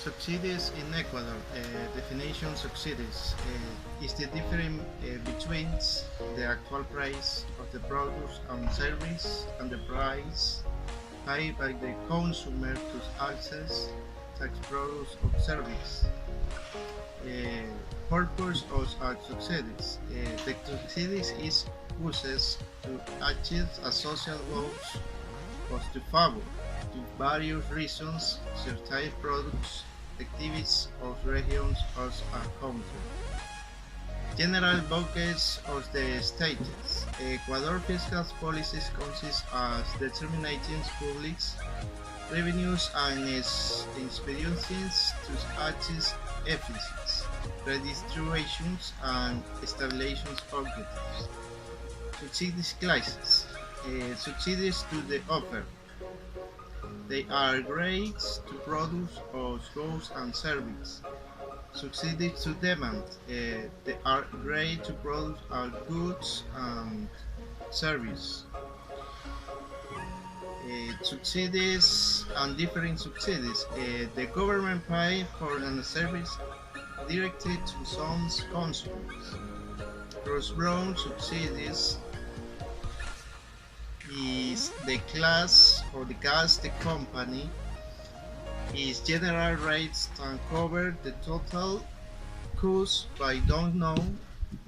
Subsidies in Ecuador. Definition subsidies is the difference between the actual price of the products and service and the price paid by the consumer to access such products or service. Purpose of subsidies. The subsidies is used to achieve a social goals or to favor to various reasons certain products, activities of regions or a country. General focus of the states. Ecuador fiscal policies consist of determining public revenues and expediencies to achieve efficiency, redistributions, and stabilization objectives. Subsidies classes. Subsidies to the offer. They are grades to products or goods and services. Subsidies to demand. They are grades to products or goods and services. Subsidies and different subsidies. The government pays for a service directed to some consumers. Cross-border subsidies is the class or the gas the company is general rates can cover the total cost by don't know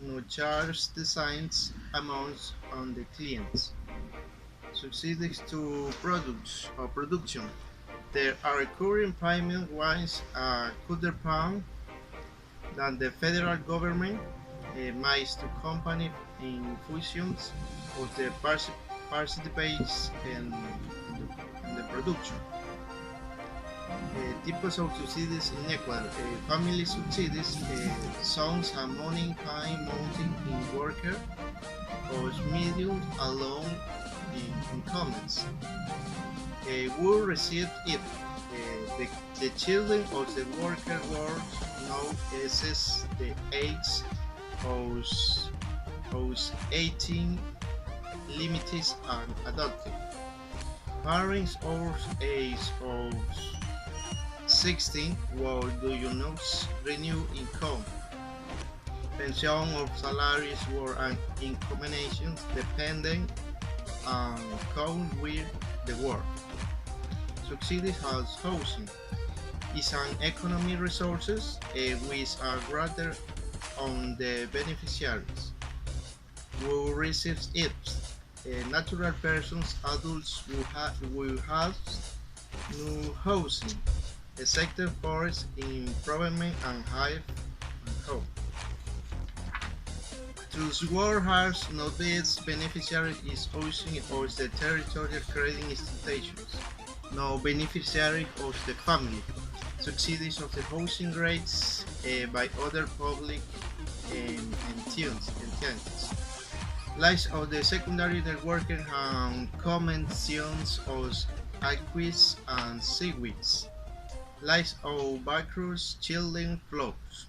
no charge the signs amounts on the clients. Subsidies to products or production. There are current payment wise a quarter pound than the federal government makes to company in fusions of the participates in the production. Types of subsidies in Ecuador. Family subsidies, sons and money kind mounting in worker or medium alone in comments. Will receive it. The children of the worker world now assess the age of 18 limited and adopted. Parents of age of 16 will do you not renew income. Pension or salaries were an in combination depending on count with the work. Subsidies as housing is an economy resources which are rather on the beneficiaries who receives it. Natural persons, adults will have no housing, a sector for improvement and high and home. Through war has noticed beneficiary is housing or the territorial credit institutions, no beneficiary of the family. Subsidies of the housing rates by other public entities. Lies of the secondary networking and conventions of aqueous and seaweeds. Lies of backroads, chilling flows.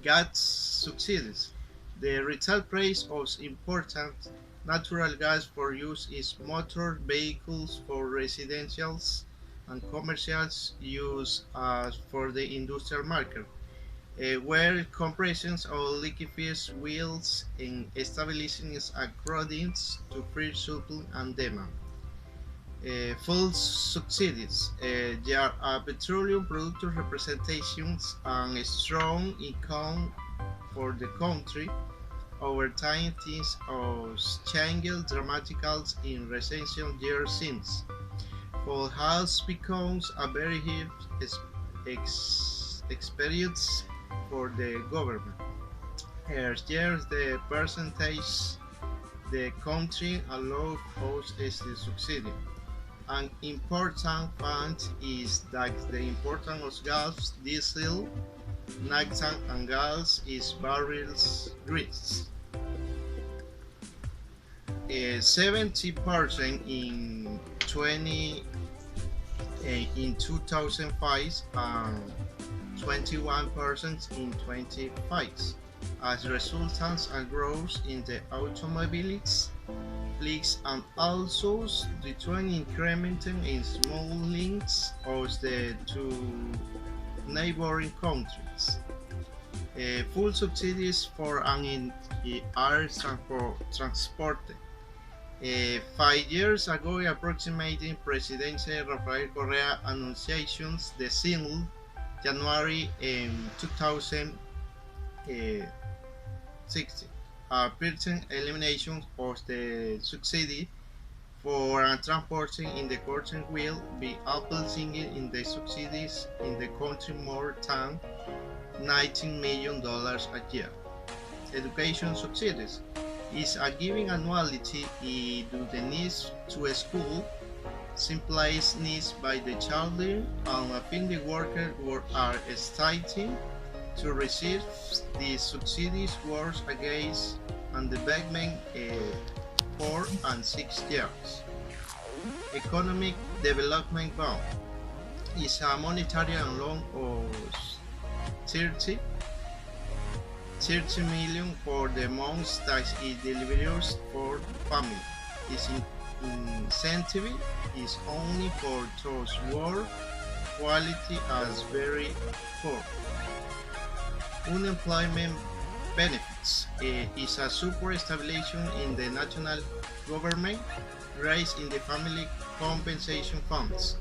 Gas subsidies. The retail price of important natural gas for use is motor vehicles for residential and commercial use as for the industrial market, where compressions or liquefies wheels in stabilizing is according to free supply and demand. Full subsidies. There are petroleum product representations and a strong income for the country. Over time, things have changed dramatically in recent years since. For has becomes a very huge experience for the government. Here's the percentage the country allows us is the subsidy. An important fact is that the importance of gas, diesel, naphtha and gas is barrels grease. 70% in 2005 and 21% in 25 as resultants and growth in the automobiles fleets and also the trend incrementing in small links of the neighboring countries. Full subsidies for an air transport. 5 years ago, approximating Presidente Rafael Correa annunciations the single January 2016, a percent elimination of the subsidy for transporting in the country will be applying in the subsidies in the country more than $19 million a year. Education subsidies is a giving annuality to the needs to a school, simplies needs by the child and affecting the workers who are starting to receive the subsidies works against and development 4 and 6 years. Economic Development Bond is a monetary loan of 30 million for the months that it delivers for family. Its incentive is only for those who quality as very poor. Unemployment benefits is a support stabilization in the national government, raise in the family compensation funds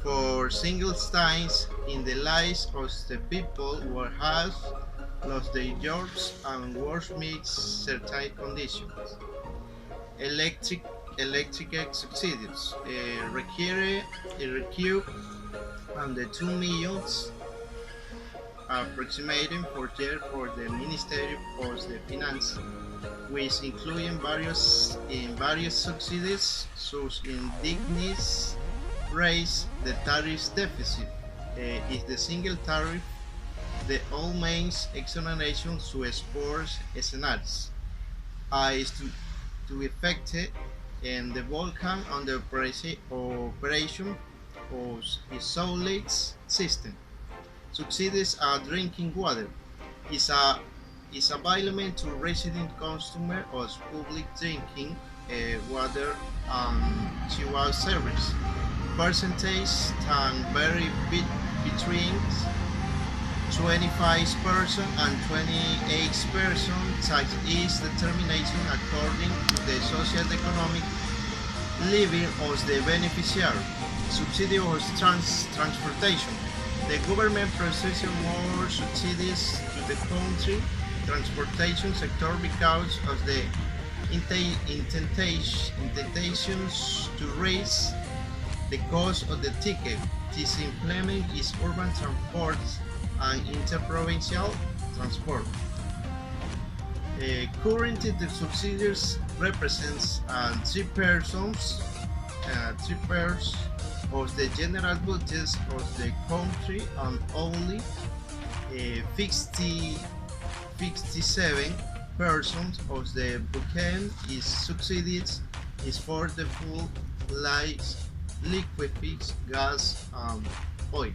for single times in the lives of the people who have lost their jobs and work meets certain conditions. Electric subsidies require and the 2 millions approximating per year for the Ministry of the Finance, which including various subsidies, such indignities, raise the tariff deficit is the single tariff, the all means exoneration to sports scenarios, is to effect and the Vulcan on the operation of its solid system. Subsidies are drinking water is available to resident customers of public drinking water and sewage service. Percentage can vary between 25% and 28%. Tax is determined according to the socio-economic living of the beneficiary. Subsidy of transportation. The government processes more subsidies to the country transportation sector because of the intentations to raise the cost of the ticket. This implement is urban transport and interprovincial transport. Currently, the subsidies represents 3% of the general budget of the country and only 57% of the budget is subsidies is for the full lights, liquids, gas, and oil.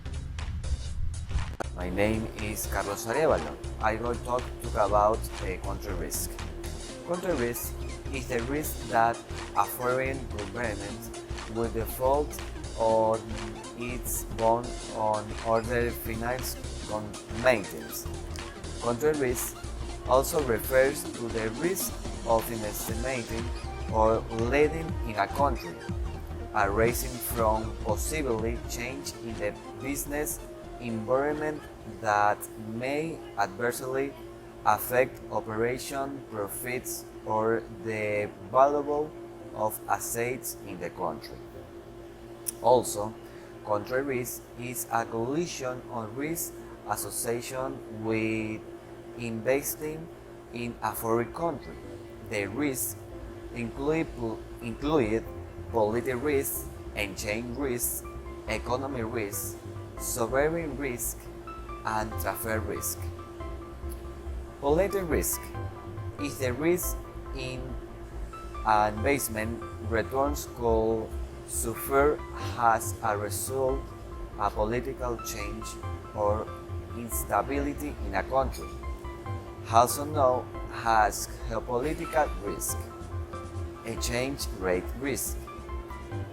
My name is Carlos Arevalo. I will talk about country risk. Country risk is the risk that a foreign government will default on its bond on other finance maintenance. Country risk also refers to the risk of estimating or leading in a country, arising from possibly change in the business environment that may adversely affect operation profits or the value of assets in the country. Also, country risk is a collision on risk association with investing in a foreign country. The risks include political risk, exchange risk, economic risk, sovereign risk, and transfer risk. Political risk is the risk in an investment returns could suffer as a result of political change or instability in a country, also known as geopolitical risk. Exchange rate risk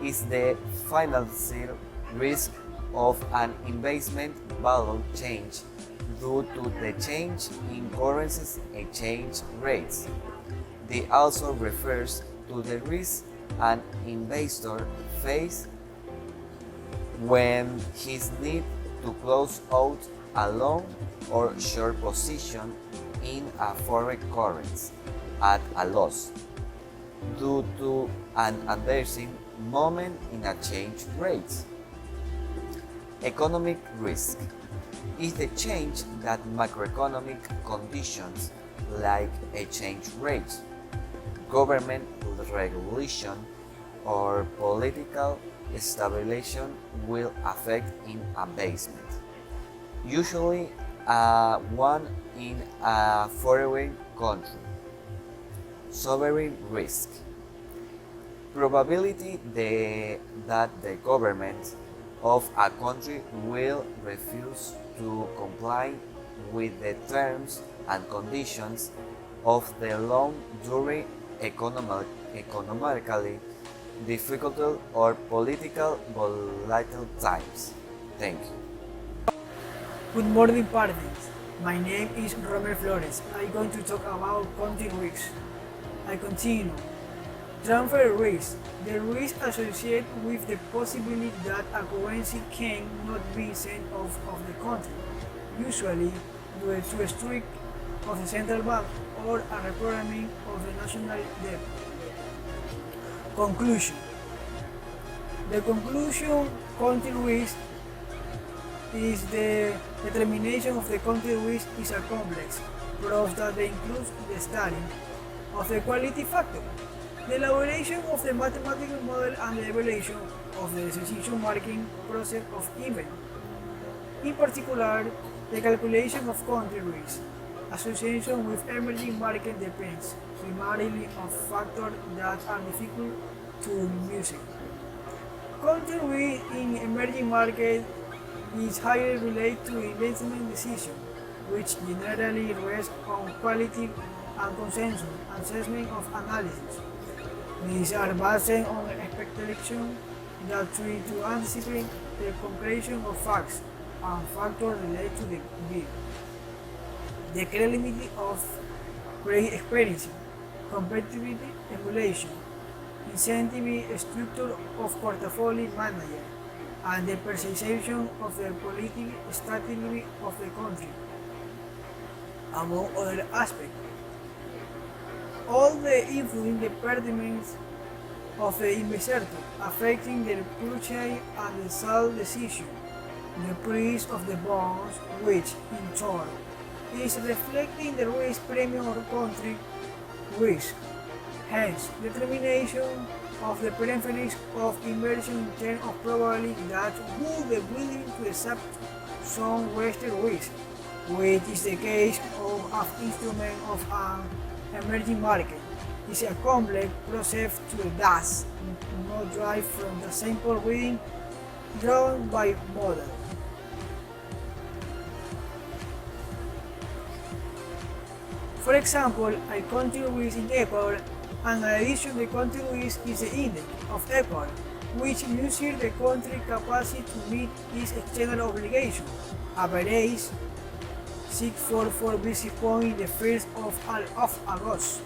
is the financial risk of an investment value change due to the change in currencies exchange rates. This also refers to the risk an investor faces when he needs to close out a long or short position in a foreign currency at a loss due to an adverse moment in exchange rates. Economic risk is the change that macroeconomic conditions like exchange rates, government regulation, or political stabilization will affect in investment. Usually one in a foreign country. Sovereign risk. Probability that the government of a country will refuse to comply with the terms and conditions of the loan during economically difficult or political volatile times. Thank you. Good morning, partners. My name is Romer Flores. I'm going to talk about country risk. I continue. Transfer risk. The risk associated with the possibility that a currency cannot be sent out of the country, usually due to a strike of the central bank or a requirement of the national debt. Conclusion. The conclusion country risk is the determination of the country risk is a complex process that includes the study of the quality factor, the elaboration of the mathematical model, and the evaluation of the decision-making process of event. In particular, the calculation of country risk association with emerging market depends primarily on factors that are difficult to measure. Country risk in emerging markets is highly related to investment decisions, which generally rest on quality and consensus assessment of analysis. These are based on expectations that try to anticipate the concretion of facts and factors related to the given. The credibility of credit experience, competitivity, emulation, incentive structure of portfolio manager, and the perception of the political strategy of the country, among other aspects. All the influence departments of the investor affecting the purchase and the sale decision, the price of the bonds, which in turn is reflecting the risk premium or country risk. Hence, determination of the preference of inversion in terms of probability that would be willing to accept some Western risk, which is the case of an instrument of an emerging market. Is a complex process to thus not derive from the simple reading drawn by model. For example, a country risk in Ecuador, and in addition the country risk is the index of Ecuador, which measures the country's capacity to meet its external obligations, average 644 basis points in the 1st of August.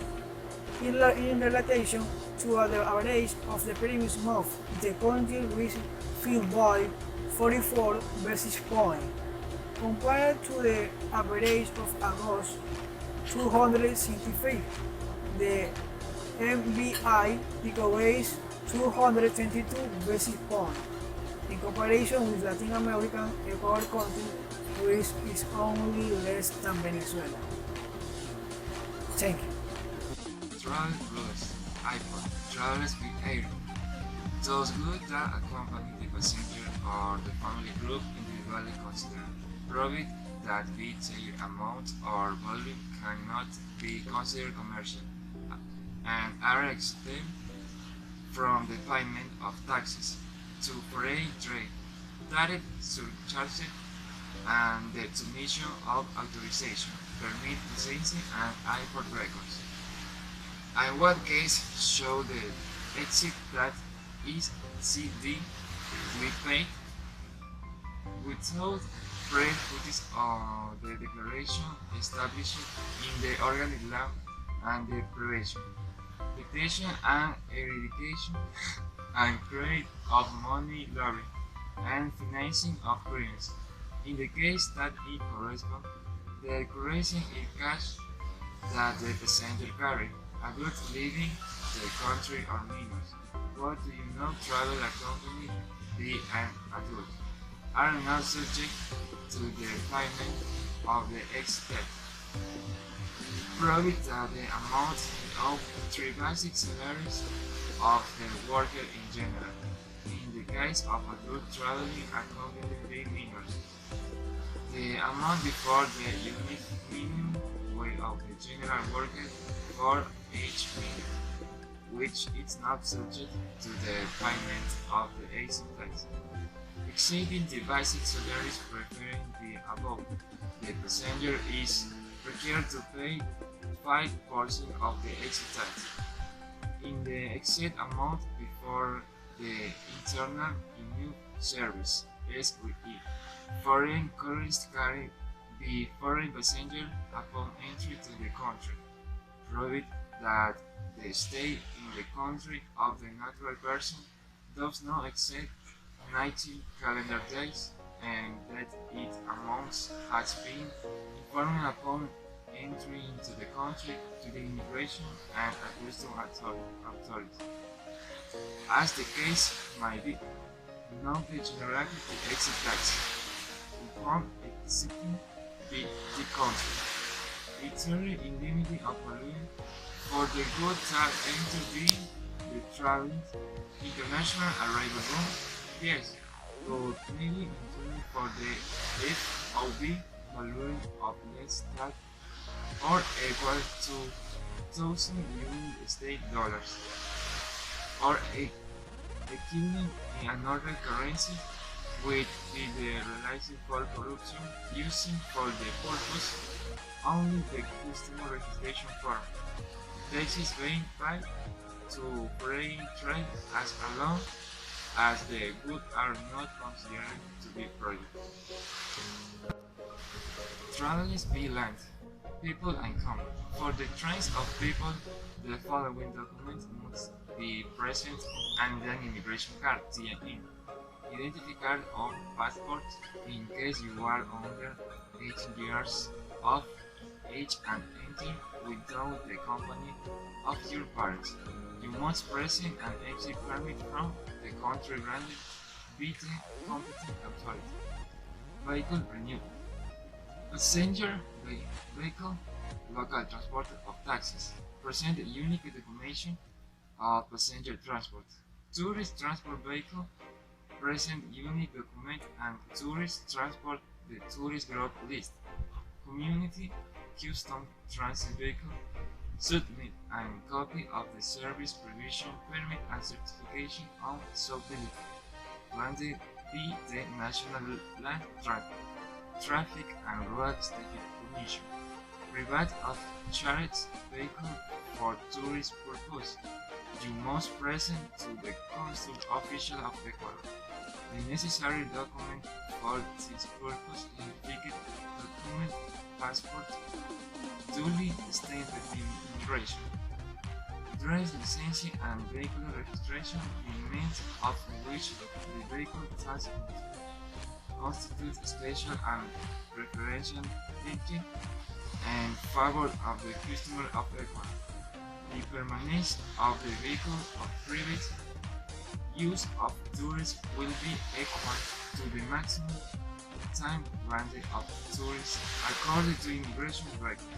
In relation to the average of the previous month, the country risk fell by 44 basis points. Compared to the average of August 265, the MBI decreased 222 basis points. In comparison with Latin American, Ecuador country risk is only less than Venezuela. Thank you. Travel rules. iPod. Travelers behavior. Those goods that accompany the passenger or the family group individually consider. Profit that be their amount or volume cannot be considered commercial and are exempt from the payment of taxes to foreign trade, tariff surcharges, and the submission of authorization, permit licensing, and airport records. In what case show the exit that is CD to be paid without prejudice of the declaration established in the organic law and the prevention, detection and eradication and credit of money laundering and financing of crimes. In the case that it corresponds, the currency in cash that the passenger carry, a good living the country or minors. What do you know travel accompany be an adult? Are not subject to the payment of the exit. Prove that the amount of three basic salaries of the worker in general. In the case of adult traveling accompanied minors, the amount before the unique minimum wage of the general worker for each minute, which is not subject to the payment of the exit tax. Exceeding the basic salaries preferring the above, the passenger is required to pay 5% of the exit tax. In the exit amount before the internal immune service (SQE), foreign currency carried by foreign passenger upon entry to the country, proved that the stay in the country of the natural person does not exceed 90 calendar days, and that its amounts has been informed upon entry into the country to the immigration and customs authority. As the case might be, not the generality the exit tax upon exiting the country. It's very indemnity of pollution for the goods that enter the traveling international arrival room, yes, but maybe intended for the FOB balloon of less than or equal to 1,000 United States dollars, or equivalent in another currency, would be the realizing for corruption using for the purpose only the customer registration form. This is being paid to foreign trade as long as the goods are not considered to be product. Travelers be land, people and common. For the trains of people, the following documents must be present and an immigration card (TN), identity card or passport in case you are under 18 years of age and enter without the company of your parents. You must present an exit permit from the country granted by the competent authority. Vehicle renewal. Passenger vehicle, local transport of taxis. Present a unique documentation of passenger transport. Tourist transport vehicle. Present unique document and tourist transport the tourist group list. Community custom transit vehicle. Submit a copy of the service provision permit and certification on suitability. Granted by the National Land Traffic and Road Safety Commission. Private of charity vehicle for tourist purpose. You must present to the consul official of Ecuador. The necessary document for this purpose include document, passport, duly stamped in immigration, driver's license and vehicle registration in means of which the vehicle has constitutes special and preferential treatment and favor of the customer of Ecuador. The permanence of the vehicle of private use of tourists will be equal to the maximum time granted of tourists according to immigration record.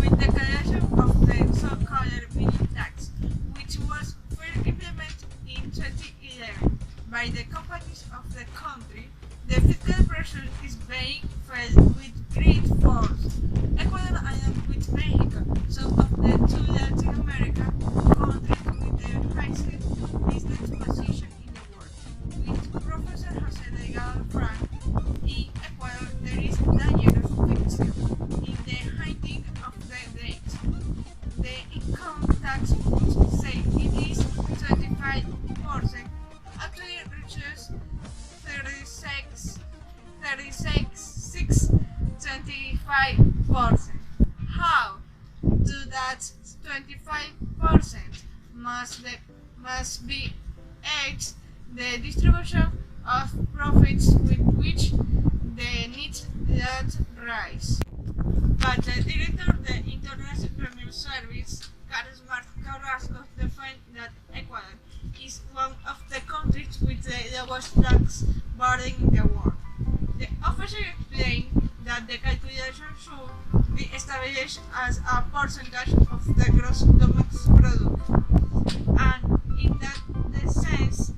With the creation of the so-called mini tax, which was first implemented in 2011 by the companies of the country, the fiscal pressure is being felt with great force. Ecuador along with Mexico, some of the two Latin American countries with the highest business position in the world. With Professor Jose Delgado Frank, in Ecuador there is dangerous fiction in the hiding of the date. The income tax rules say it is 25%, actually reaches 36%. must be aids the distribution of profits with which the needs that rise. But the director of the International Premier Service, Carlos Carrasco, defends that Ecuador is one of the countries with the lowest tax burden in the world. The officer explained that the calculation should be established as a percentage of the gross domestic product, and in that the sense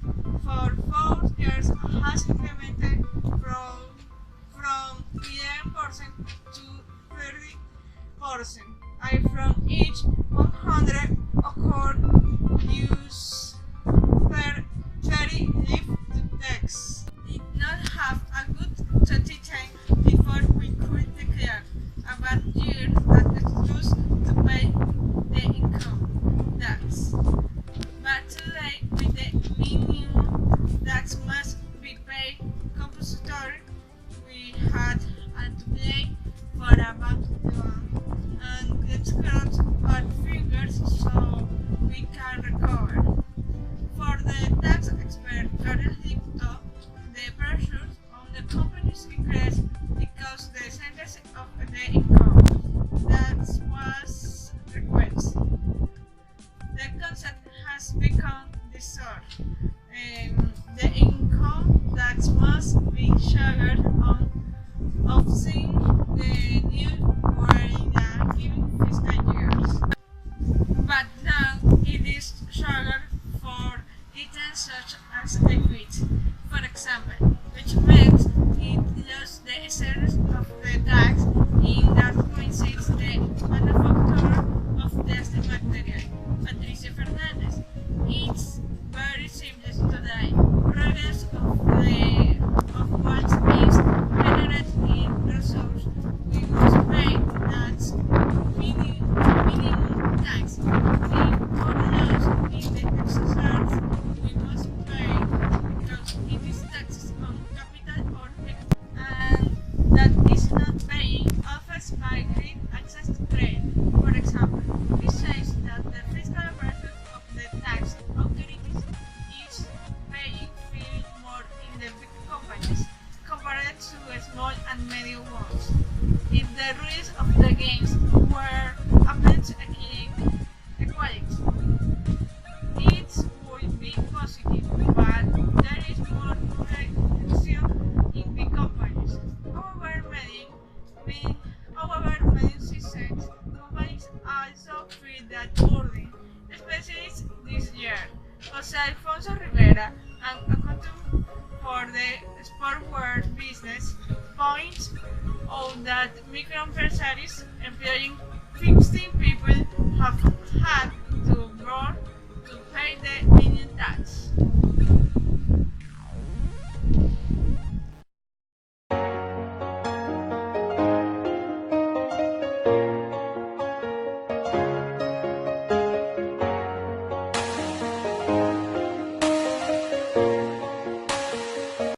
for 4 years has incremented from 11% to 30%, and from each 100 occurred use per 30 lift to tax. Did not have a good 2010 before we could declare a bad year and excuse to pay the income tax. But today, with the minimum tax must be paid compulsory, we had to play for about one, and let's cross our fingers so we can recover. For the tax expert Carlos Dicto, the pressure on the companies increased because the percentage of the income that was requested. The concept has become distorted. The income tax must be shared on offsetting the new were in a given fiscal years. But now it is shared for items such as equity, for example, which means it lost the essence of the tax in that coincides the manufacturer of the material, Patricia Fernandez. It's very simple today. Progress of what is generated in resource, we must pay that minimum tax. For loss in the exercise, we must pay because it is taxes on capital or equity, and that is not paying offers by great access to credit. For example, it says that the fiscal pressure of the tax authorities is paying feel more in the big companies compared to small and medium ones. If the rules of the games were applied to equality, it would be positive, but there is more protection in big companies. However, many companies also feel that burden, especially this year. Jose Alfonso Rivera, an accountant for the sportswear business, points out that microempresarios employing 15 people have had to work to pay the